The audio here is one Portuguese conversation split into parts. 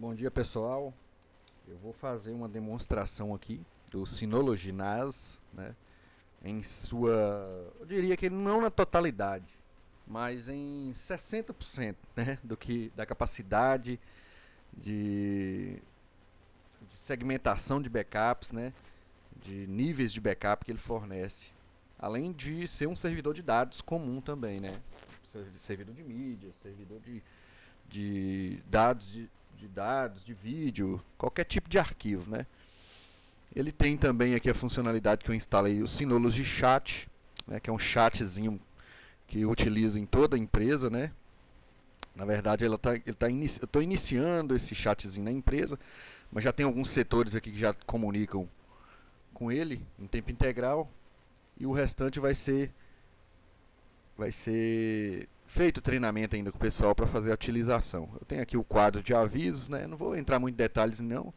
Bom dia, pessoal. Eu vou fazer uma demonstração aqui do Synology NAS, né, em sua, eu diria que não na totalidade, mas em 60%, né, da capacidade de, de segmentação de backups, né, de níveis de backup que ele fornece, além de ser um servidor de dados comum também, né, servidor de mídia, servidor de dados de dados, de vídeo, qualquer tipo de arquivo, né? Ele tem também aqui a funcionalidade que eu instalei, o Synology Chat, né, que é um chatzinho que eu utilizo em toda a empresa, né? Na verdade, eu estou iniciando esse chatzinho na empresa, mas já tem alguns setores aqui que já comunicam com ele em tempo integral e o restante vai ser feito treinamento ainda com o pessoal para fazer a utilização. Eu tenho aqui o quadro de avisos, né? Não vou entrar muito em detalhes não,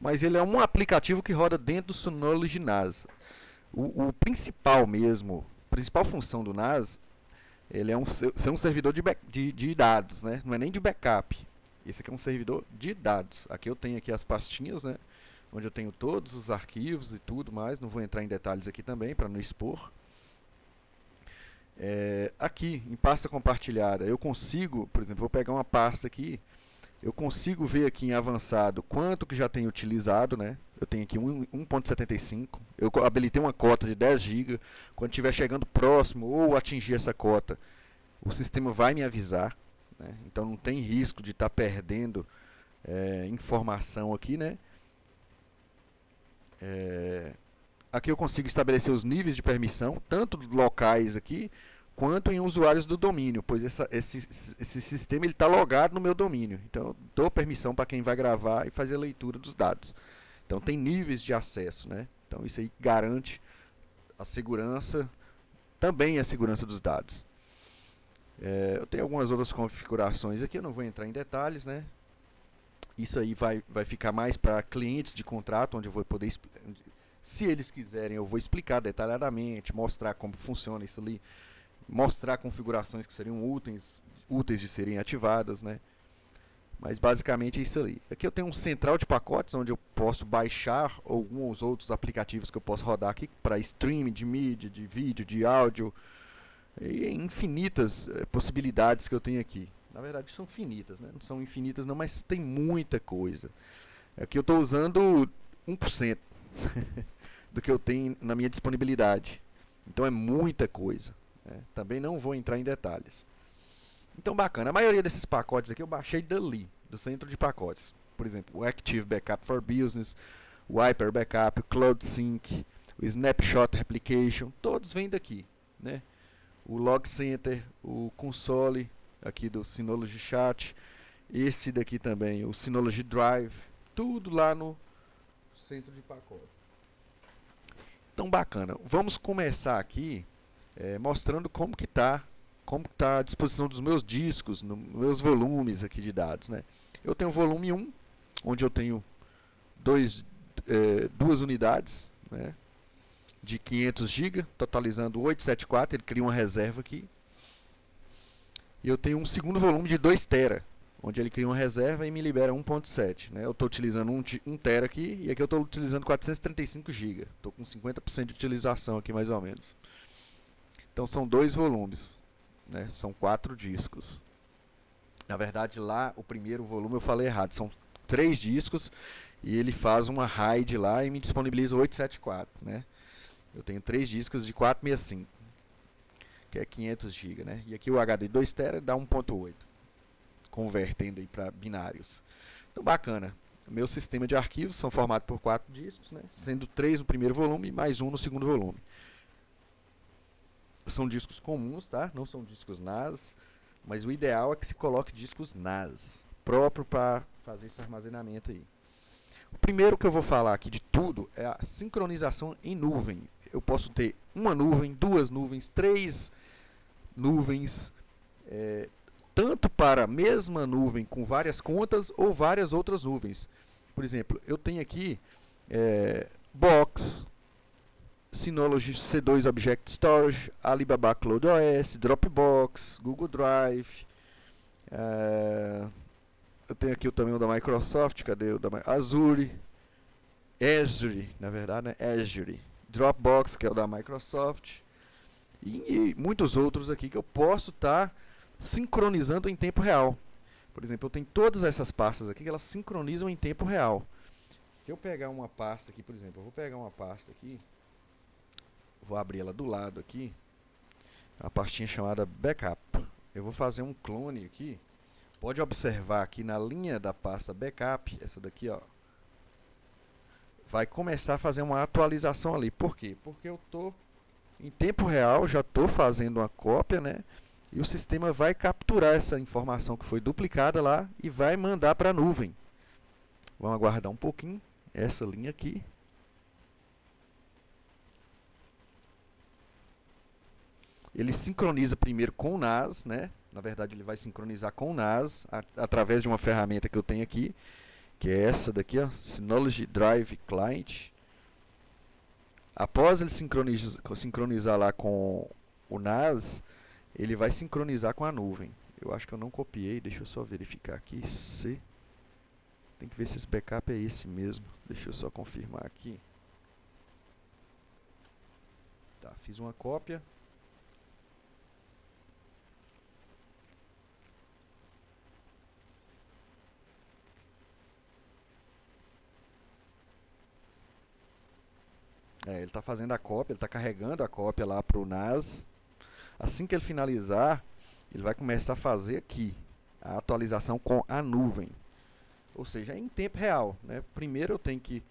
mas ele é um aplicativo que roda dentro do Synology NAS. O principal mesmo, a principal função do NAS, ele é ser um servidor de dados, né? Não é nem de backup. Esse aqui é um servidor de dados. Aqui eu tenho aqui as pastinhas, né? Onde eu tenho todos os arquivos e tudo mais. Não vou entrar em detalhes aqui também para não expor. Aqui em pasta compartilhada eu consigo, por exemplo, vou pegar uma pasta aqui, eu consigo ver aqui em avançado quanto que já tem utilizado, né? Eu tenho aqui 1.75, eu habilitei uma cota de 10 GB, quando estiver chegando próximo ou atingir essa cota, o sistema vai me avisar, né? Então não tem risco de estar perdendo informação aqui, né? Aqui eu consigo estabelecer os níveis de permissão, tanto locais aqui, quanto em usuários do domínio, pois esse sistema está logado no meu domínio. Então eu dou permissão para quem vai gravar e fazer a leitura dos dados. Então tem níveis de acesso, né? Então isso aí garante a segurança, também a segurança dos dados. Eu tenho algumas outras configurações aqui, eu não vou entrar em detalhes, né? Isso aí vai ficar mais para clientes de contrato, onde eu vou poder, se eles quiserem, eu vou explicar detalhadamente, mostrar como funciona isso ali, mostrar configurações que seriam úteis de serem ativadas, né? Mas basicamente é isso ali. Aqui eu tenho um central de pacotes, onde eu posso baixar alguns outros aplicativos que eu posso rodar aqui para streaming de mídia, de vídeo, de áudio, e infinitas possibilidades que eu tenho aqui. Na verdade são finitas, né? Não são infinitas não, mas tem muita coisa. Aqui eu estou usando 1% do que eu tenho na minha disponibilidade. Então é muita coisa. Também não vou entrar em detalhes. Então bacana, a maioria desses pacotes aqui eu baixei dali, do centro de pacotes. Por exemplo, o Active Backup for Business, o Hyper Backup, o Cloud Sync, o Snapshot Replication, todos vêm daqui, né? O Log Center, o Console, aqui do Synology Chat, esse daqui também, o Synology Drive, tudo lá no centro de pacotes. Então bacana, vamos começar aqui mostrando como que tá a disposição dos meus discos, meus volumes aqui de dados, né? Eu tenho o volume 1, onde eu tenho duas unidades, né, de 500 GB, totalizando 874, ele cria uma reserva aqui. E eu tenho um segundo volume de 2 TB, onde ele cria uma reserva e me libera 1.7, né? Eu estou utilizando 1 TB aqui, e aqui eu estou utilizando 435 GB. Estou com 50% de utilização aqui mais ou menos. Então são 2 volumes, né? São 4 discos. Na verdade lá, o primeiro volume eu falei errado, são 3 discos, e ele faz uma RAID lá e me disponibiliza 874, né? Eu tenho 3 discos de 465, que é 500 GB, né? E aqui o HD 2 TB dá 1.8, convertendo aí para binários. Então bacana. O meu sistema de arquivos são formados por 4 discos, né? Sendo 3 no primeiro volume e mais 1 no segundo volume. São discos comuns, tá? Não são discos NAS, mas o ideal é que se coloque discos NAS, próprio para fazer esse armazenamento aí. O primeiro que eu vou falar aqui de tudo é a sincronização em nuvem. Eu posso ter uma nuvem, 2 nuvens, 3 nuvens, tanto para a mesma nuvem com várias contas ou várias outras nuvens. Por exemplo, eu tenho aqui Box, Synology C2 Object Storage, Alibaba CloudOS, Dropbox, Google Drive, Eu tenho aqui também o da Microsoft, cadê o da Azure, na verdade, né? Azure, Dropbox, que é o da Microsoft, e muitos outros aqui que eu posso estar sincronizando em tempo real. Por exemplo, eu tenho todas essas pastas aqui que elas sincronizam em tempo real. Se eu pegar uma pasta aqui, por exemplo, eu vou pegar uma pasta aqui, vou abrir ela do lado aqui, uma pastinha chamada Backup. Eu vou fazer um clone aqui. Pode observar aqui na linha da pasta Backup, essa daqui, ó, vai começar a fazer uma atualização ali. Por quê? Porque eu estou em tempo real, já estou fazendo uma cópia, né? E o sistema vai capturar essa informação que foi duplicada lá e vai mandar para a nuvem. Vamos aguardar um pouquinho essa linha aqui. Ele sincroniza primeiro com o NAS, né? Na verdade, ele vai sincronizar com o NAS através de uma ferramenta que eu tenho aqui, que é essa daqui, ó, Synology Drive Client. Após ele sincronizar lá com o NAS, ele vai sincronizar com a nuvem. Eu acho que eu não copiei, deixa eu só verificar aqui. Tem que ver se esse backup é esse mesmo. Deixa eu só confirmar aqui. Tá, fiz uma cópia. Ele está fazendo a cópia, ele está carregando a cópia lá para o NAS. Assim que ele finalizar, ele vai começar a fazer aqui a atualização com a nuvem. Ou seja, é em tempo real, né? Primeiro eu tenho que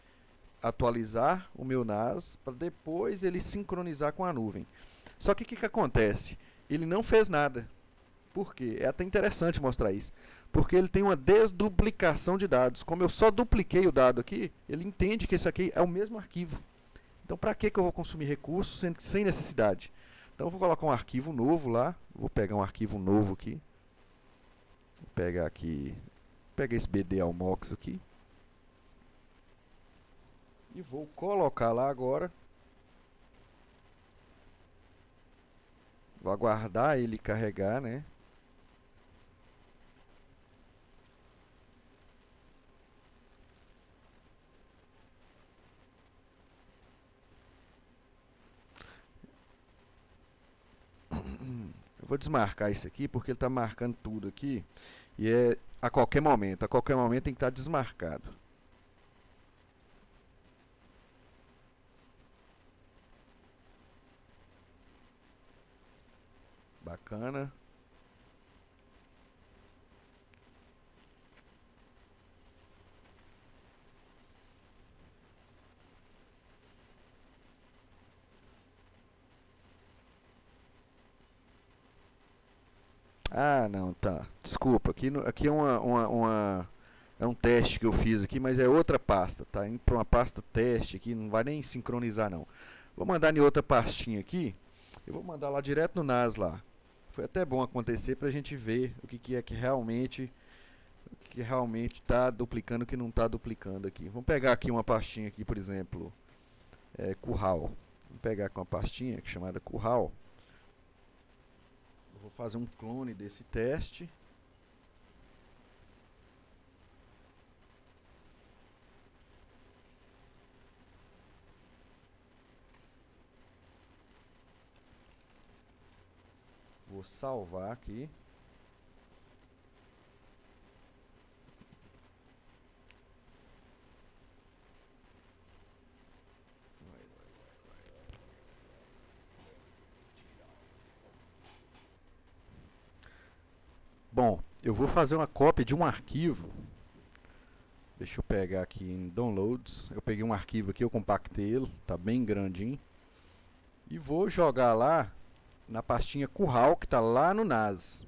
atualizar o meu NAS para depois ele sincronizar com a nuvem. Só que o que acontece? Ele não fez nada. Por quê? É até interessante mostrar isso. Porque ele tem uma desduplicação de dados. Como eu só dupliquei o dado aqui, ele entende que esse aqui é o mesmo arquivo. Então, para que eu vou consumir recursos sem necessidade? Então, eu vou colocar um arquivo novo lá. Vou pegar um arquivo novo aqui. Vou pegar aqui. Pegar esse BD Almox aqui. E vou colocar lá agora. Vou aguardar ele carregar, né? Eu vou desmarcar isso aqui porque ele está marcando tudo aqui. E é a qualquer momento. A qualquer momento tem que estar desmarcado. Bacana. Ah, não, tá. Desculpa, aqui é é um teste que eu fiz aqui, mas é outra pasta, tá? Indo para uma pasta teste aqui, não vai nem sincronizar não. Vou mandar em outra pastinha aqui. Eu vou mandar lá direto no NAS lá. Foi até bom acontecer para a gente ver o que é que realmente está duplicando e o que não está duplicando aqui. Vamos pegar aqui uma pastinha aqui, por exemplo, Curral. Vamos pegar com uma pastinha chamada Curral. Vou fazer um clone desse teste. Vou salvar aqui. Bom, eu vou fazer uma cópia de um arquivo. Deixa eu pegar aqui em Downloads. Eu peguei um arquivo aqui, eu compactei ele, tá bem grandinho. E vou jogar lá na pastinha Curral, que está lá no NAS.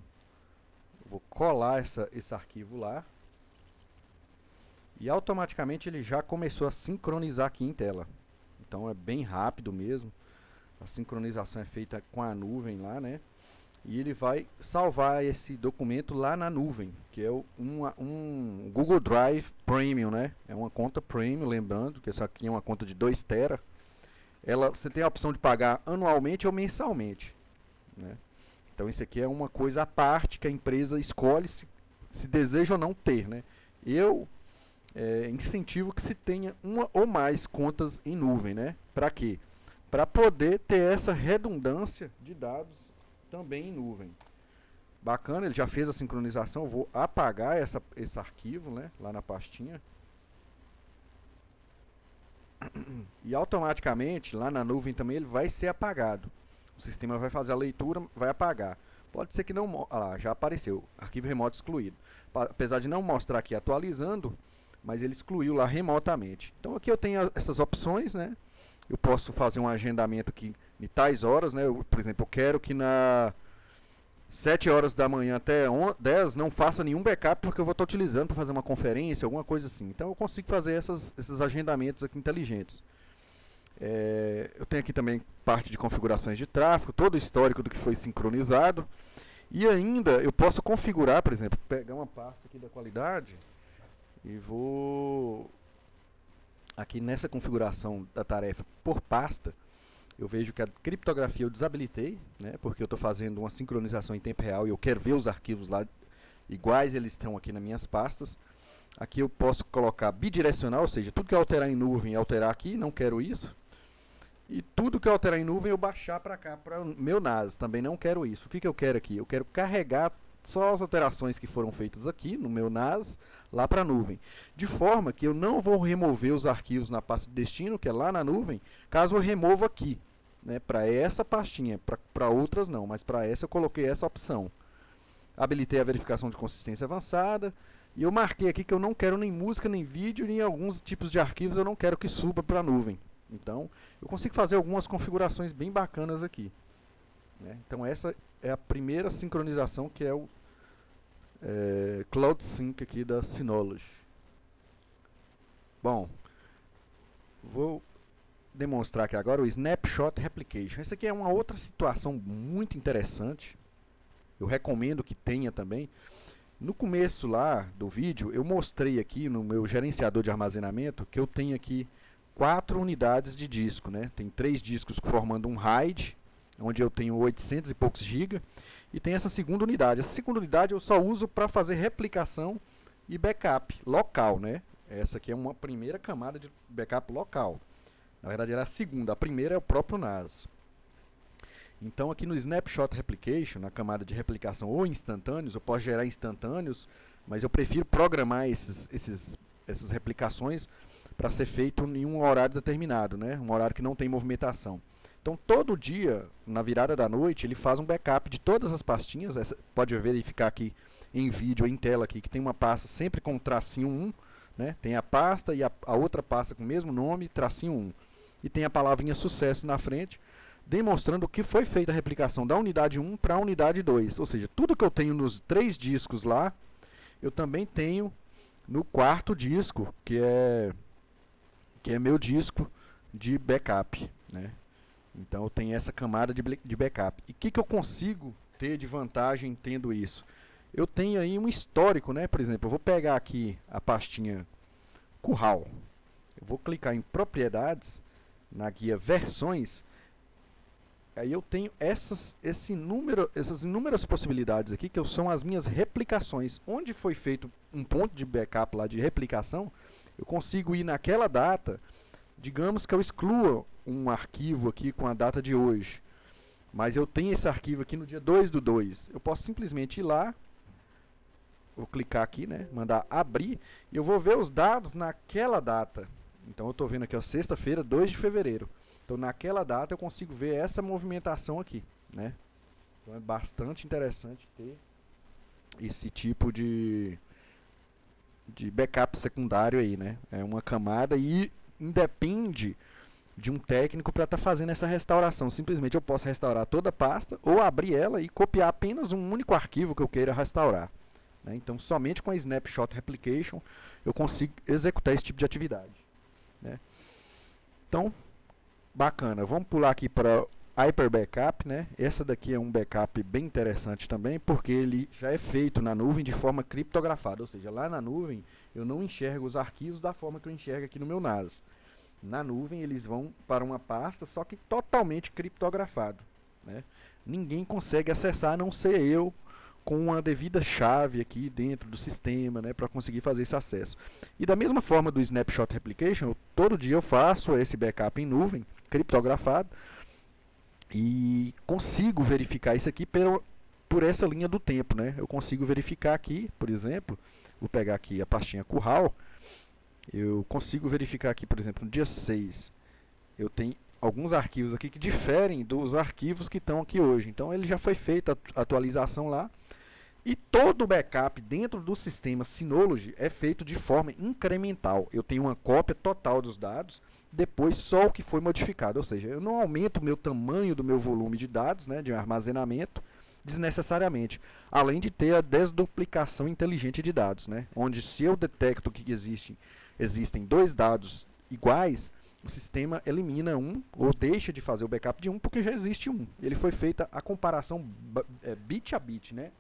Eu vou colar esse arquivo lá. E automaticamente ele já começou a sincronizar aqui em tela. Então é bem rápido mesmo. A sincronização é feita com a nuvem lá, né? E ele vai salvar esse documento lá na nuvem, que é um Google Drive Premium, né? É uma conta Premium, lembrando que essa aqui é uma conta de 2 TB. Você tem a opção de pagar anualmente ou mensalmente, né? Então isso aqui é uma coisa à parte que a empresa escolhe se deseja ou não ter, né? Eu incentivo que se tenha uma ou mais contas em nuvem, né? Para quê? Para poder ter essa redundância de dados também em nuvem. Bacana, ele já fez a sincronização, eu vou apagar esse arquivo, né, lá na pastinha. E automaticamente, lá na nuvem também, ele vai ser apagado. O sistema vai fazer a leitura, vai apagar. Pode ser que não... Ah lá, já apareceu, arquivo remoto excluído. Apesar de não mostrar aqui atualizando, mas ele excluiu lá remotamente. Então aqui eu tenho essas opções, né? Eu posso fazer um agendamento aqui em tais horas, né? Por exemplo, eu quero que na 7 horas da manhã até 10 não faça nenhum backup porque eu vou estar utilizando para fazer uma conferência, alguma coisa assim. Então eu consigo fazer esses agendamentos aqui inteligentes. Eu tenho aqui também parte de configurações de tráfego, todo o histórico do que foi sincronizado. E ainda eu posso configurar, por exemplo, pegar uma pasta aqui da qualidade e vou aqui nessa configuração da tarefa por pasta. Eu vejo que a criptografia eu desabilitei, né, porque eu estou fazendo uma sincronização em tempo real e eu quero ver os arquivos lá iguais eles estão aqui nas minhas pastas. Aqui eu posso colocar bidirecional, ou seja, tudo que eu alterar em nuvem alterar aqui, não quero isso. E tudo que eu alterar em nuvem eu baixar para cá, para o meu NAS, também não quero isso. O que eu quero aqui? Eu quero carregar só as alterações que foram feitas aqui no meu NAS lá para a nuvem, de forma que eu não vou remover os arquivos na pasta de destino, que é lá na nuvem, caso eu remova aqui, né, para essa pastinha, para outras não, mas para essa eu coloquei essa opção. Habilitei a verificação de consistência avançada e eu marquei aqui que eu não quero nem música, nem vídeo, nem alguns tipos de arquivos eu não quero que suba para a nuvem. Então eu consigo fazer algumas configurações bem bacanas aqui, né? Então essa é a primeira sincronização, que é o Cloud Sync aqui da Synology. Bom, vou demonstrar aqui agora o Snapshot Replication. Essa aqui é uma outra situação muito interessante. Eu recomendo que tenha também. No começo lá do vídeo, eu mostrei aqui no meu gerenciador de armazenamento que eu tenho aqui 4 unidades de disco, né? Tem 3 discos formando um RAID, onde eu tenho 800 e poucos GB, e tem essa segunda unidade. Essa segunda unidade eu só uso para fazer replicação e backup local, né? Essa aqui é uma primeira camada de backup local. Na verdade, ela é a segunda. A primeira é o próprio NAS. Então, aqui no Snapshot Replication, na camada de replicação ou instantâneos, eu posso gerar instantâneos, mas eu prefiro programar essas replicações para ser feito em um horário determinado, né? Um horário que não tem movimentação. Então, todo dia, na virada da noite, ele faz um backup de todas as pastinhas. Pode verificar aqui em vídeo, em tela, aqui, que tem uma pasta sempre com tracinho 1, né? Tem a pasta e a outra pasta com o mesmo nome, tracinho 1. E tem a palavrinha sucesso na frente, demonstrando que foi feita a replicação da unidade 1 para a unidade 2. Ou seja, tudo que eu tenho nos 3 discos lá, eu também tenho no 4º disco, que é meu disco de backup, né? Então eu tenho essa camada de backup. E o que eu consigo ter de vantagem tendo isso? Eu tenho aí um histórico, né? Por exemplo, eu vou pegar aqui a pastinha Curral. Eu vou clicar em propriedades, na guia versões. Aí eu tenho essas inúmeras possibilidades aqui, que são as minhas replicações. Onde foi feito um ponto de backup lá de replicação, eu consigo ir naquela data. Digamos que eu exclua um arquivo aqui com a data de hoje, mas eu tenho esse arquivo aqui no dia 2/2. Eu posso simplesmente ir lá, vou clicar aqui, né, mandar abrir, e eu vou ver os dados naquela data. Então eu estou vendo aqui, ó, sexta-feira, 2 de fevereiro. Então naquela data eu consigo ver essa movimentação aqui, né? Então é bastante interessante ter esse tipo de backup secundário aí, né? É uma camada e independe de um técnico para estar fazendo essa restauração. Simplesmente eu posso restaurar toda a pasta ou abrir ela e copiar apenas um único arquivo que eu queira restaurar, né? Então somente com a Snapshot Replication eu consigo executar esse tipo de atividade, né? Então, bacana. Vamos pular aqui para Hyper Backup, né? Essa daqui é um backup bem interessante também, porque ele já é feito na nuvem de forma criptografada, ou seja, lá na nuvem eu não enxergo os arquivos da forma que eu enxergo aqui no meu NAS. Na nuvem eles vão para uma pasta, só que totalmente criptografado, né? Ninguém consegue acessar, a não ser eu com uma devida chave aqui dentro do sistema, né, para conseguir fazer esse acesso. E da mesma forma do Snapshot Replication, todo dia eu faço esse backup em nuvem, criptografado, e consigo verificar isso aqui por essa linha do tempo, né? Eu consigo verificar aqui, por exemplo, vou pegar aqui a pastinha curral, eu consigo verificar aqui, por exemplo, no dia 6, eu tenho alguns arquivos aqui que diferem dos arquivos que estão aqui hoje. Então ele já foi feita a atualização lá. E todo o backup dentro do sistema Synology é feito de forma incremental. Eu tenho uma cópia total dos dados, depois só o que foi modificado. Ou seja, eu não aumento o meu tamanho do meu volume de dados, né, de armazenamento, desnecessariamente. Além de ter a desduplicação inteligente de dados, né, onde se eu detecto que existem dois dados iguais, o sistema elimina um ou deixa de fazer o backup de um porque já existe um. Ele foi feita a comparação bit a bit, né?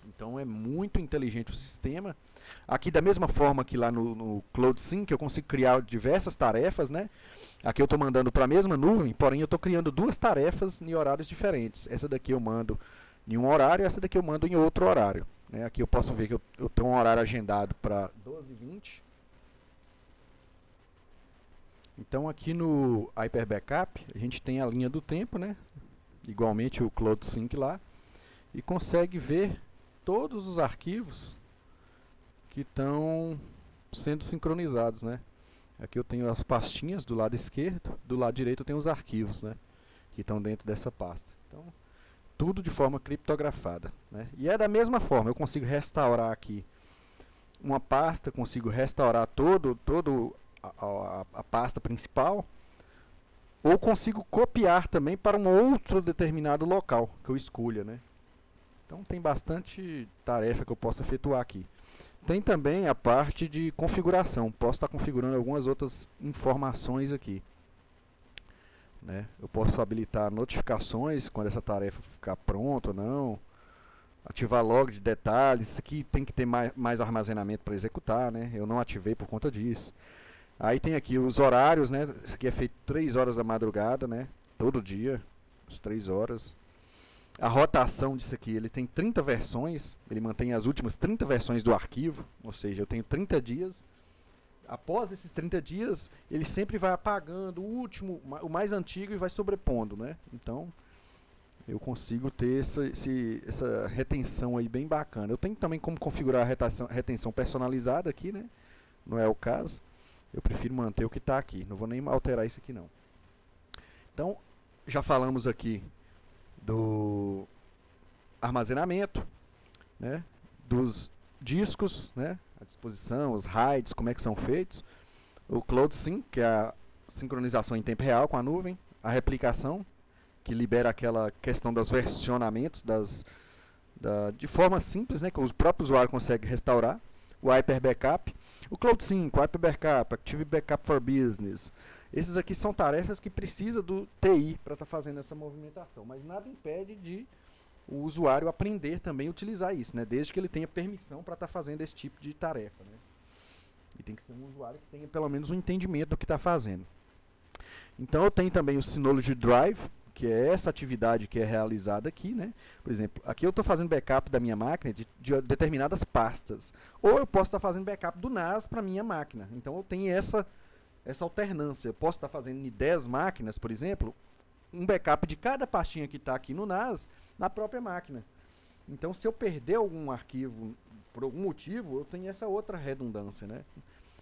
Então é muito inteligente o sistema. Aqui da mesma forma que lá no CloudSync eu consigo criar diversas tarefas, né? Aqui eu estou mandando para a mesma nuvem, porém eu estou criando duas tarefas em horários diferentes. Essa daqui eu mando em um horário, essa daqui eu mando em outro horário, né? Aqui eu posso ver que eu tenho um horário agendado para 12h20. Então aqui no Hyper Backup a gente tem a linha do tempo, né? Igualmente o CloudSync lá, e consegue ver todos os arquivos que estão sendo sincronizados, né? Aqui eu tenho as pastinhas do lado esquerdo, do lado direito eu tenho os arquivos, né? Que estão dentro dessa pasta. Então tudo de forma criptografada, né? E é da mesma forma, eu consigo restaurar aqui uma pasta, consigo restaurar todo a pasta principal, ou consigo copiar também para um outro determinado local que eu escolha, né? Então tem bastante tarefa que eu posso efetuar aqui. Tem também a parte de configuração, posso estar configurando algumas outras informações aqui, né? Eu posso habilitar notificações quando essa tarefa ficar pronta ou não, ativar log de detalhes. Isso aqui tem que ter mais armazenamento para executar, né? Eu não ativei por conta disso. Aí tem aqui os horários, né? Isso aqui é feito 3 horas da madrugada, né? Todo dia, às 3 horas. A rotação disso aqui, ele tem 30 versões, ele mantém as últimas 30 versões do arquivo, ou seja, eu tenho 30 dias. Após esses 30 dias, ele sempre vai apagando o último, o mais antigo, e vai sobrepondo, né? Então, eu consigo ter essa retenção aí bem bacana. Eu tenho também como configurar a retenção personalizada aqui, né? Não é o caso. Eu prefiro manter o que está aqui. Não vou nem alterar isso aqui não. Então, já falamos aqui do armazenamento, né? Dos discos, né? À disposição, os RAIDs, como é que são feitos. O CloudSync, que é a sincronização em tempo real com a nuvem. A replicação, que libera aquela questão dos versionamentos de forma simples, né? Que o próprio usuário consegue restaurar. O Hyper Backup, o CloudSync, o Hyper Backup, Active Backup for Business. Esses aqui são tarefas que precisa do TI para estar fazendo essa movimentação, mas nada impede de o usuário aprender também a utilizar isso, né? Desde que ele tenha permissão para estar fazendo esse tipo de tarefa, né? E tem que ser um usuário que tenha pelo menos um entendimento do que está fazendo. Então eu tenho também o Synology Drive, que é essa atividade que é realizada aqui, né? Por exemplo, aqui eu estou fazendo backup da minha máquina de determinadas pastas. Ou eu posso estar fazendo backup do NAS para a minha máquina. Então eu tenho essa alternância. Eu posso estar fazendo em 10 máquinas, por exemplo, um backup de cada pastinha que está aqui no NAS na própria máquina. Então se eu perder algum arquivo por algum motivo, eu tenho essa outra redundância, né?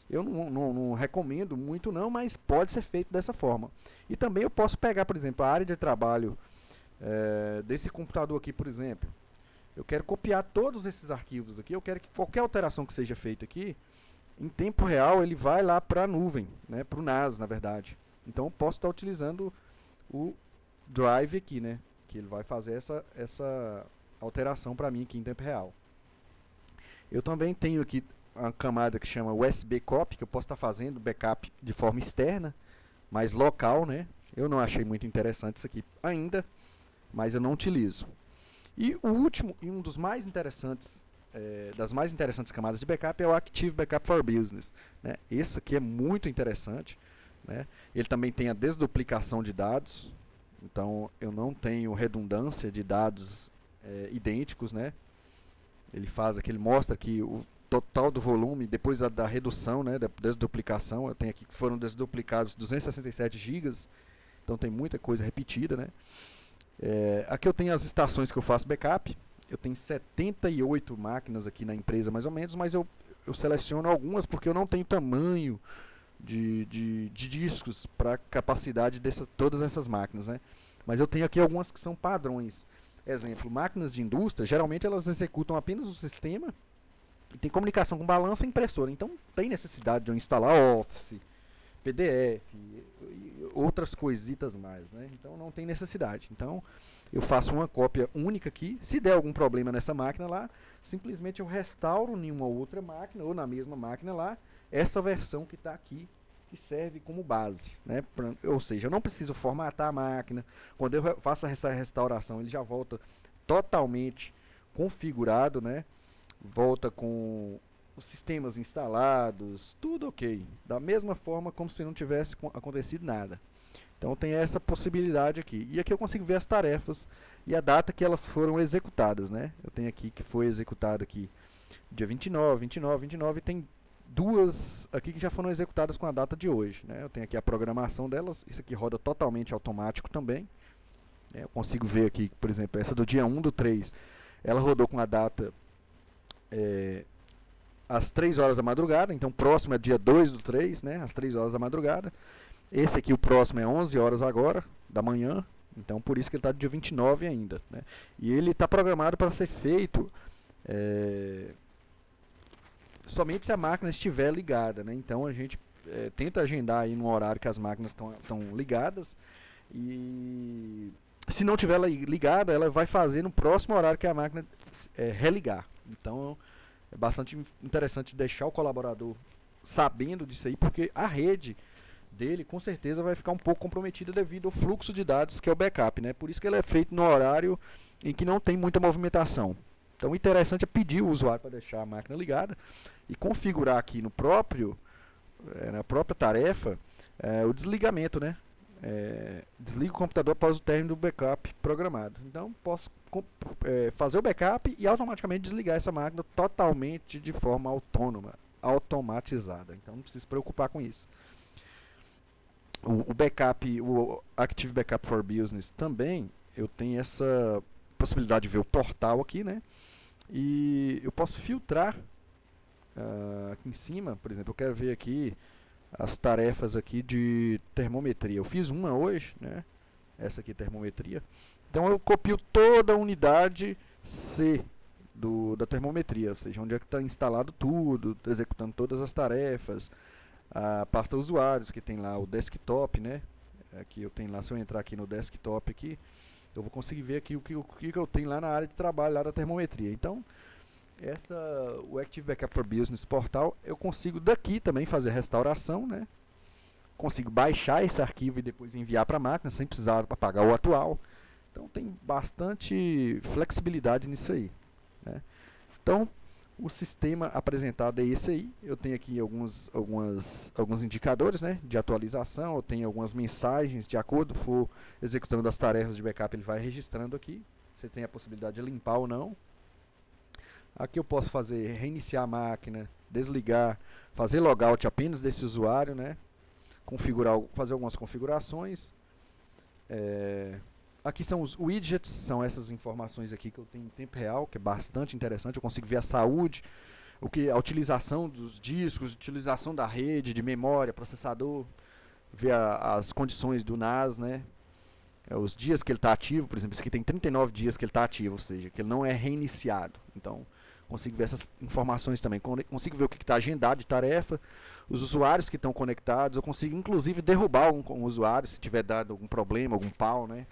Eu não recomendo muito não, mas pode ser feito dessa forma. E também eu posso pegar, por exemplo, a área de trabalho desse computador aqui, por exemplo. Eu quero copiar todos esses arquivos aqui, eu quero que qualquer alteração que seja feita aqui, em tempo real ele vai lá para a nuvem, né, para o NAS, na verdade. Então eu posso estar utilizando o Drive aqui, né, que ele vai fazer essa alteração para mim aqui em tempo real. Eu também tenho aqui uma camada que chama USB Copy, que eu posso estar fazendo backup de forma externa, mas local, né? Eu não achei muito interessante isso aqui ainda, mas eu não utilizo. E o último, e um dos mais interessantes, das mais interessantes camadas de backup é o Active Backup for Business, né? Esse aqui é muito interessante, né? Ele também tem a desduplicação de dados, então eu não tenho redundância de dados idênticos, né? Ele faz aqui, ele mostra aqui o total do volume depois da redução, né, da desduplicação. Eu tenho aqui que foram desduplicados 267 gigas, então tem muita coisa repetida, né? Aqui eu tenho as estações que eu faço backup. Eu tenho 78 máquinas aqui na empresa mais ou menos, mas eu seleciono algumas porque eu não tenho tamanho de discos para capacidade de todas essas máquinas, né? Mas eu tenho aqui algumas que são padrões. Exemplo, máquinas de indústria, geralmente elas executam apenas o sistema e tem comunicação com balança e impressora. Então tem necessidade de eu instalar Office, PDF e outras coisitas mais, né? Então não tem necessidade. Então eu faço uma cópia única aqui. Se der algum problema nessa máquina lá, simplesmente eu restauro em uma outra máquina ou na mesma máquina lá essa versão que está aqui, que serve como base, né? Ou seja, eu não preciso formatar a máquina. Quando eu faço essa restauração, ele já volta totalmente configurado, né? Volta com os sistemas instalados, tudo ok, da mesma forma como se não tivesse acontecido nada. Então tem essa possibilidade aqui. E aqui eu consigo ver as tarefas e a data que elas foram executadas, né? Eu tenho aqui que foi executada aqui dia 29, 29, 29 e tem duas aqui que já foram executadas com a data de hoje, né? Eu tenho aqui a programação delas, isso aqui roda totalmente automático também. Eu consigo ver aqui, por exemplo, essa do dia 1/3, ela rodou com a data às 3 horas da madrugada, então próximo é dia 2/3, né? Às 3 horas da madrugada. Esse aqui, o próximo, é 11 horas agora, da manhã, então por isso que ele está dia 29 ainda, né? E ele está programado para ser feito somente se a máquina estiver ligada, né? Então a gente tenta agendar aí no horário que as máquinas estão ligadas, e se não tiver ligada, ela vai fazer no próximo horário que a máquina religar. Então é bastante interessante deixar o colaborador sabendo disso aí, porque a rede dele com certeza vai ficar um pouco comprometida devido ao fluxo de dados que é o backup, né? Por isso que ele é feito no horário em que não tem muita movimentação. Então o interessante é pedir o usuário para deixar a máquina ligada e configurar aqui no na própria tarefa o desligamento, né? Desliga o computador após o término do backup programado. Então posso fazer o backup e automaticamente desligar essa máquina totalmente de forma autônoma, automatizada. Então não precisa se preocupar com isso. O backup, o Active Backup for Business também, eu tenho essa possibilidade de ver o portal aqui, né? E eu posso filtrar aqui em cima, por exemplo, eu quero ver aqui as tarefas aqui de termometria. Eu fiz uma hoje, né? Essa aqui é termometria. Então eu copio toda a unidade C da termometria, ou seja, onde é que está instalado tudo, executando todas as tarefas. A pasta usuários, que tem lá o desktop, né? Aqui eu tenho lá, se eu entrar aqui no desktop aqui, eu vou conseguir ver aqui o que eu tenho lá na área de trabalho lá da termometria. Então, o Active Backup for Business portal, eu consigo daqui também fazer restauração, né? Consigo baixar esse arquivo e depois enviar para a máquina sem precisar apagar o atual. Então tem bastante flexibilidade nisso aí, né? Então o sistema apresentado é esse aí. Eu tenho aqui alguns indicadores, né, de atualização. Eu tenho algumas mensagens, de acordo for executando as tarefas de backup, ele vai registrando aqui. Você tem a possibilidade de limpar ou não. Aqui eu posso reiniciar a máquina, desligar, fazer logout apenas desse usuário, né, fazer algumas configurações. Aqui são os widgets, são essas informações aqui que eu tenho em tempo real, que é bastante interessante. Eu consigo ver a saúde, a utilização dos discos, a utilização da rede, de memória, processador, ver as condições do NAS, né? Os dias que ele está ativo, por exemplo, esse aqui tem 39 dias que ele está ativo, ou seja, que ele não é reiniciado. Então, consigo ver essas informações também. Consigo ver o que está agendado de tarefa, os usuários que estão conectados. Eu consigo, inclusive, derrubar um usuário se tiver dado algum problema, algum pau, né?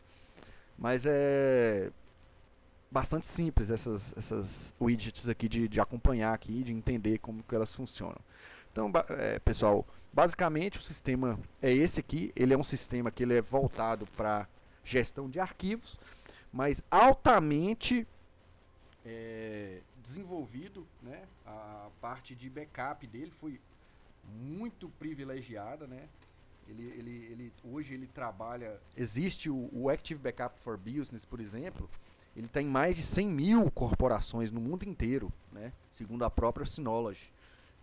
Mas é bastante simples essas widgets aqui de acompanhar aqui, de entender como que elas funcionam. Então, pessoal, basicamente o sistema é esse aqui. Ele é um sistema que ele é voltado para gestão de arquivos, mas altamente desenvolvido, né? A parte de backup dele foi muito privilegiada, né? Hoje ele trabalha. Existe o Active Backup for Business, por exemplo. ele tem mais de 100 mil corporações no mundo inteiro, né? Segundo a própria Synology.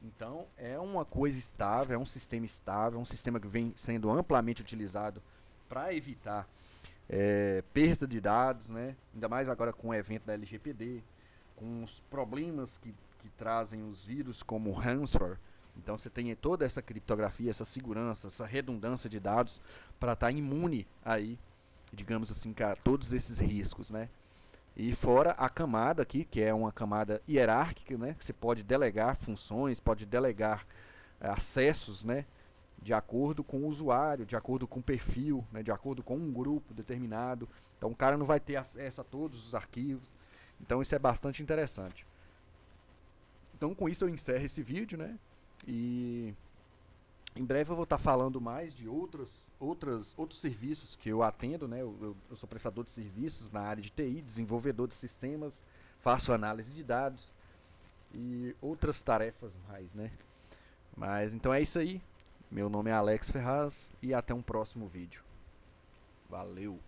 Então, é uma coisa estável, é um sistema estável, é um sistema que vem sendo amplamente utilizado para evitar perda de dados, né? Ainda mais agora com o evento da LGPD, com os problemas que trazem os vírus como o ransomware. Então você tem toda essa criptografia, essa segurança, essa redundância de dados para estar imune aí, digamos assim, a todos esses riscos, né? E fora a camada aqui, que é uma camada hierárquica, né? Que você pode delegar funções, pode delegar acessos, né? De acordo com o usuário, de acordo com o perfil, né? De acordo com um grupo determinado. Então o cara não vai ter acesso a todos os arquivos. Então isso é bastante interessante. Então com isso eu encerro esse vídeo, né? E em breve eu vou estar falando mais de outros serviços que eu atendo, né? Eu sou prestador de serviços na área de TI, desenvolvedor de sistemas, faço análise de dados e outras tarefas mais, né? Mas então é isso aí. Meu nome é Alex Ferraz e até um próximo vídeo. Valeu!